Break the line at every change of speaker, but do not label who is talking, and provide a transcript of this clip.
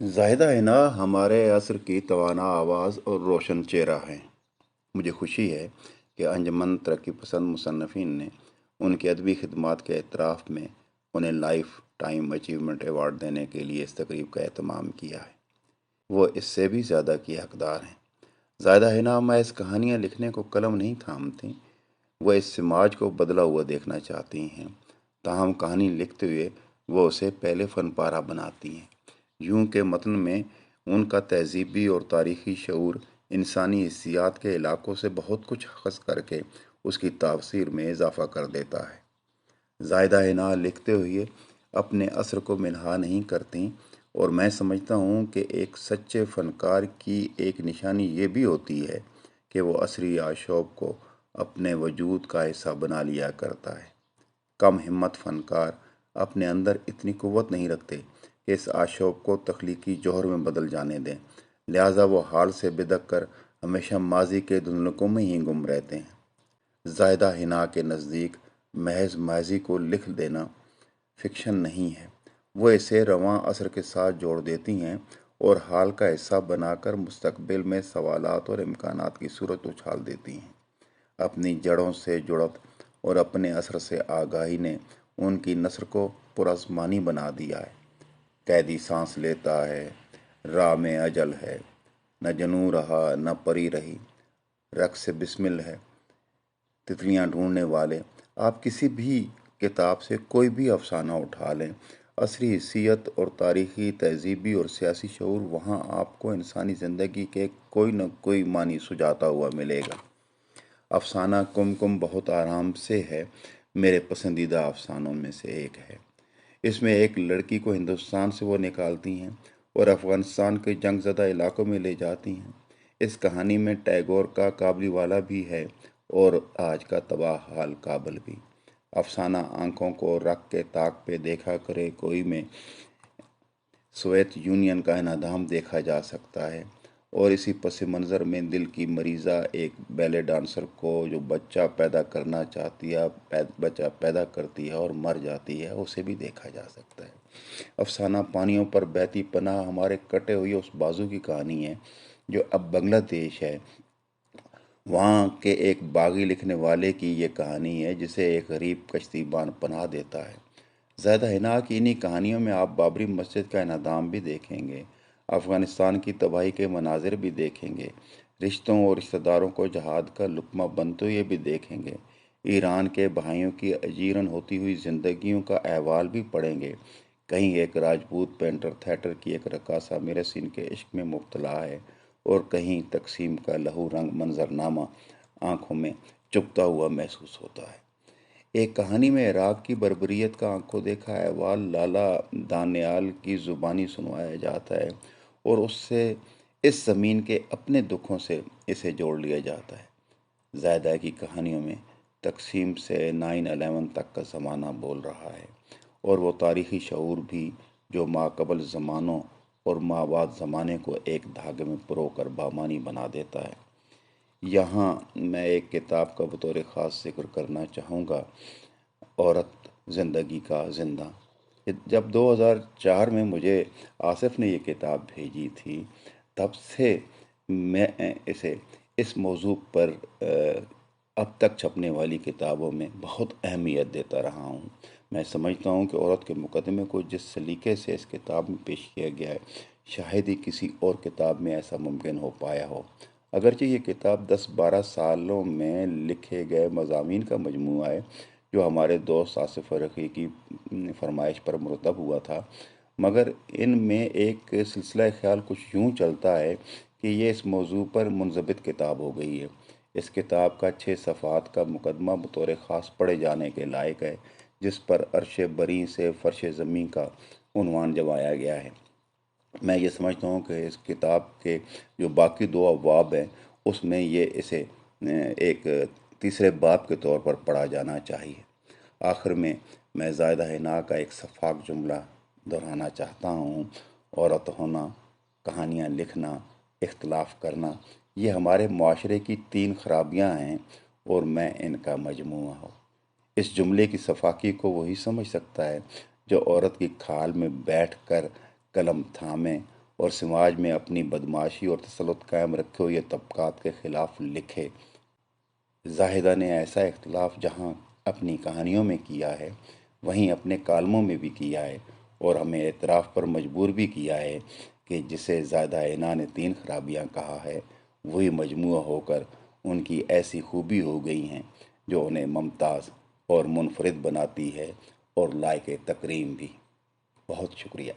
زاہدہ حنا ہمارے عصر کی توانا آواز اور روشن چہرہ ہیں۔ مجھے خوشی ہے کہ انجمن ترقی پسند مصنفین نے ان کی ادبی خدمات کے اعتراف میں انہیں لائف ٹائم اچیومنٹ ایوارڈ دینے کے لیے اس تقریب کا اہتمام کیا ہے۔ وہ اس سے بھی زیادہ کی حقدار ہیں۔ زاہدہ حنا محض کہانیاں لکھنے کو قلم نہیں تھامتی، وہ اس سماج کو بدلا ہوا دیکھنا چاہتی ہیں۔ تاہم کہانی لکھتے ہوئے وہ اسے پہلے فن پارہ بناتی ہیں، یوں کہ متن میں ان کا تہذیبی اور تاریخی شعور انسانی حسیات کے علاقوں سے بہت کچھ اخذ کر کے اس کی تاثیر میں اضافہ کر دیتا ہے۔ زائدہ حنا لکھتے ہوئے اپنے اثر کو منہا نہیں کرتیں، اور میں سمجھتا ہوں کہ ایک سچے فنکار کی ایک نشانی یہ بھی ہوتی ہے کہ وہ عصری آشوب کو اپنے وجود کا حصہ بنا لیا کرتا ہے۔ کم ہمت فنکار اپنے اندر اتنی قوت نہیں رکھتے کہ اس آشوب کو تخلیقی جوہر میں بدل جانے دیں، لہٰذا وہ حال سے بدک کر ہمیشہ ماضی کے دھندلکوں میں ہی گم رہتے ہیں۔ زائدہ حنا کے نزدیک محض ماضی کو لکھ دینا فکشن نہیں ہے، وہ اسے رواں عصر کے ساتھ جوڑ دیتی ہیں اور حال کا حصہ بنا کر مستقبل میں سوالات اور امکانات کی صورت اچھال دیتی ہیں۔ اپنی جڑوں سے جڑت اور اپنے اثر سے آگاہی نے ان کی نثر کو پراسمانی بنا دیا ہے۔ قیدی سانس لیتا ہے، راہ میں اجل ہے، نہ جنوں رہا نہ پری رہی، رقص بسمل ہے، تتلیاں ڈھونڈنے والے۔ آپ کسی بھی کتاب سے کوئی بھی افسانہ اٹھا لیں، عصری حیثیت اور تاریخی تہذیبی اور سیاسی شعور وہاں آپ کو انسانی زندگی کے کوئی نہ کوئی معنی سجاتا ہوا ملے گا۔ افسانہ کم کم بہت آرام سے ہے، میرے پسندیدہ افسانوں میں سے ایک ہے۔ اس میں ایک لڑکی کو ہندوستان سے وہ نکالتی ہیں اور افغانستان کے جنگ زدہ علاقوں میں لے جاتی ہیں۔ اس کہانی میں ٹیگور کا کابلی والا بھی ہے اور آج کا تباہ حال کابل بھی۔ افسانہ آنکھوں کو رکھ کے طاق پہ دیکھا کرے کوئی میں سوویت یونین کا انہدام دیکھا جا سکتا ہے، اور اسی پس منظر میں دل کی مریضہ ایک بیلے ڈانسر کو جو بچہ پیدا کرنا چاہتی ہے، بچہ پیدا کرتی ہے اور مر جاتی ہے، اسے بھی دیکھا جا سکتا ہے۔ افسانہ پانیوں پر بہتی پناہ ہمارے کٹے ہوئے اس بازو کی کہانی ہے جو اب بنگلہ دیش ہے۔ وہاں کے ایک باغی لکھنے والے کی یہ کہانی ہے جسے ایک غریب کشتی بان پناہ دیتا ہے۔ زائدہ حنا کی انہی کہانیوں میں آپ بابری مسجد کا انہدام بھی دیکھیں گے، افغانستان کی تباہی کے مناظر بھی دیکھیں گے، رشتوں اور رشتہ داروں کو جہاد کا لقمہ بنتے ہوئے بھی دیکھیں گے، ایران کے بھائیوں کی اجیرن ہوتی ہوئی زندگیوں کا احوال بھی پڑھیں گے۔ کہیں ایک راجپوت پینٹر تھیٹر کی ایک رقاصہ میرے سین کے عشق میں مبتلا ہے، اور کہیں تقسیم کا لہو رنگ منظرنامہ آنکھوں میں چبھتا ہوا محسوس ہوتا ہے۔ ایک کہانی میں عراق کی بربریت کا آنکھوں دیکھا احوال لالا دانیال کی زبانی سنوایا جاتا ہے، اور اس سے اس زمین کے اپنے دکھوں سے اسے جوڑ لیا جاتا ہے۔ زائدہ کی کہانیوں میں تقسیم سے 9/11 تک کا زمانہ بول رہا ہے، اور وہ تاریخی شعور بھی جو ماقبل زمانوں اور مابعد زمانے کو ایک دھاگے میں پرو کر بامانی بنا دیتا ہے۔ یہاں میں ایک کتاب کا بطور خاص ذکر کرنا چاہوں گا، عورت زندگی کا زندہ۔ جب 2004 میں مجھے آصف نے یہ کتاب بھیجی تھی، تب سے میں اسے اس موضوع پر اب تک چھپنے والی کتابوں میں بہت اہمیت دیتا رہا ہوں۔ میں سمجھتا ہوں کہ عورت کے مقدمے کو جس سلیقے سے اس کتاب میں پیش کیا گیا ہے، شاید ہی کسی اور کتاب میں ایسا ممکن ہو پایا ہو۔ اگرچہ یہ کتاب 10-12 سالوں میں لکھے گئے مضامین کا مجموعہ ہے جو ہمارے دوست آصف رفیقی کی فرمائش پر مرتب ہوا تھا، مگر ان میں ایک سلسلہ خیال کچھ یوں چلتا ہے کہ یہ اس موضوع پر منضبط کتاب ہو گئی ہے۔ اس کتاب کا 6 صفحات کا مقدمہ بطور خاص پڑھے جانے کے لائق ہے، جس پر عرش بری سے فرش زمیں کا عنوان جمایا گیا ہے۔ میں یہ سمجھتا ہوں کہ اس کتاب کے جو باقی 2 ابواب ہیں، اس میں یہ اسے ایک تیسرے باب کے طور پر پڑھا جانا چاہیے۔ آخر میں زائدہ حنا کا ایک شفاف جملہ دہرانا چاہتا ہوں: عورت ہونا، کہانیاں لکھنا، اختلاف کرنا، یہ ہمارے معاشرے کی 3 خرابیاں ہیں، اور میں ان کا مجموعہ ہوں۔ اس جملے کی صفاقی کو وہی سمجھ سکتا ہے جو عورت کی کھال میں بیٹھ کر قلم تھامے اور سماج میں اپنی بدمعاشی اور تسلط قائم رکھے ہوئے طبقات کے خلاف لکھے۔ زاہدہ نے ایسا اختلاف جہاں اپنی کہانیوں میں کیا ہے وہیں اپنے کالموں میں بھی کیا ہے، اور ہمیں اعتراف پر مجبور بھی کیا ہے کہ جسے زاہدہ عینہ نے 3 خرابیاں کہا ہے وہی مجموعہ ہو کر ان کی ایسی خوبی ہو گئی ہیں جو انہیں ممتاز اور منفرد بناتی ہے اور لائق تکریم بھی۔ بہت شکریہ۔